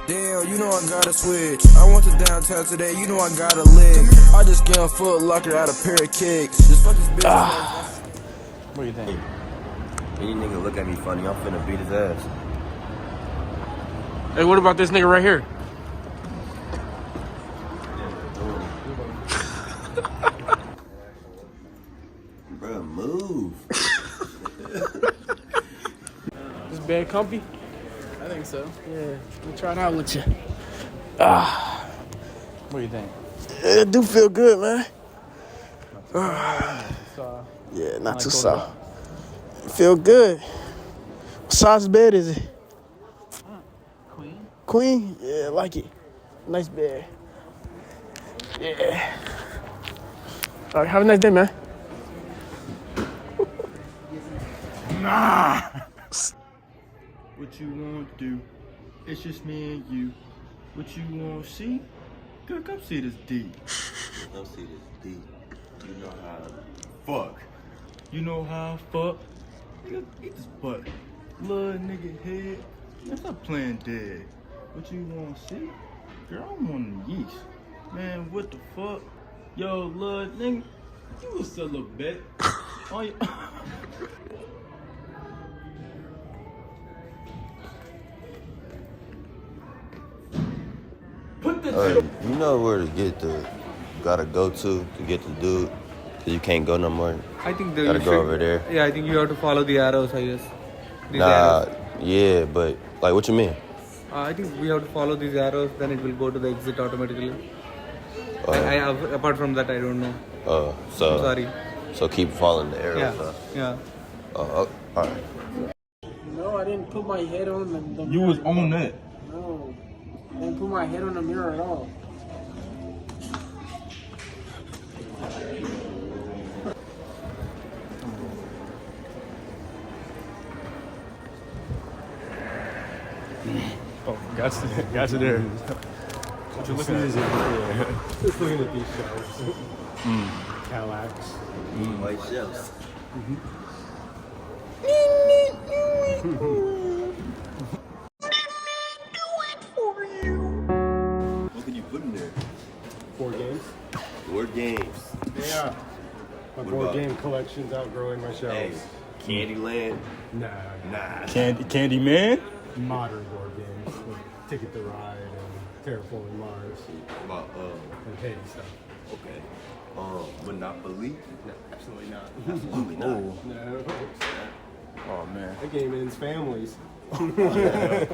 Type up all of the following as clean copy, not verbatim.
Damn, you know I gotta switch. I went to downtown today, you know I got a lick. I just get a Foot Locker out a pair of kicks. Just fuck this bitch. What do you think? Any nigga look at me funny, I'm finna beat his ass. Hey, what about this nigga right here? Bro, move. This bed comfy? I think so. Yeah. We'll try it out with you. What do you think? It do feel good, man. So, Yeah, not too soft. Feel good. What size bed is it? Queen? Queen? Yeah, I like it. Nice bed. Yeah. All right, have a nice day, man. What you want to do? It's just me and you. What you want to see? Girl, come see this D. Don't see this D. You know how to fuck. You know how I fuck? Nigga, eat this butt. Little nigga head. Man, stop playing dead. What you want to see? Girl, I'm on the yeast. Man, what the fuck? Yo, little nigga, you a sell a bet. Oh, yeah. Hey, you know where to get gotta go to get the dude? Cause you can't go no more. I think Gotta go over there. Yeah, I think you have to follow the arrows, I guess. These Nah, arrows. yeah, but like, what you mean? I think we have to follow these arrows, then it will go to the exit automatically. Apart from that, I don't know. So I'm sorry. So keep following the arrows. Yeah. Huh? Yeah. All right. No, I didn't put my head on the You was on that. No, I didn't put my head on the mirror at all. Oh, got you there. What you looking at? Just looking at these shelves. Cadillacs. White shells. What can you put in there? Board games. Board games. Yeah. My What board about- game collection's outgrowing my shelves. Hey, Candyland. Nah. Candy man? Modern board games. Like Ticket to Ride and Terraforming Mars About and petty stuff. okay. Monopoly. No, absolutely not. Absolutely not. No. Oh man. That game ends families. Yeah.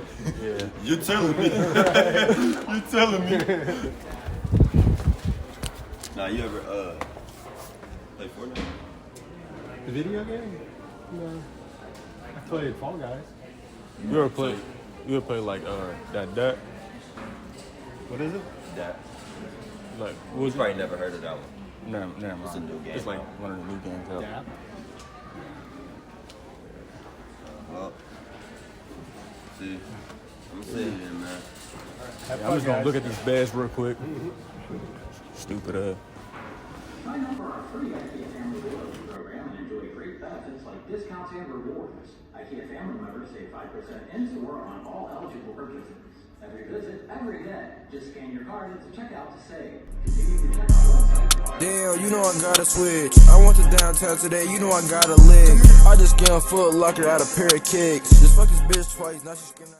You're telling me. You're telling me. Nah, you ever play Fortnite? The video game? No. I played Fall Guys. You ever play like that? What is it? That. Like You probably never heard of that one. never mind. It's a new game. It's like one of the new games out. Yeah. Well, see, I'm sitting here, man. Yeah, I'm just gonna look at these bags real quick. Stupid Sign up for our free IKEA Family Loyalty Program and enjoy great benefits like discounts and rewards. IKEA family members save 5% in-store on all eligible purchases. Every visit, every day. Just scan your card at the checkout to save. Continue to check our website. Damn, you know I gotta switch. I went to downtown today, you know I got a lick. I just get a Foot Locker out a pair of kicks. Just fuck this bitch twice, now she's getting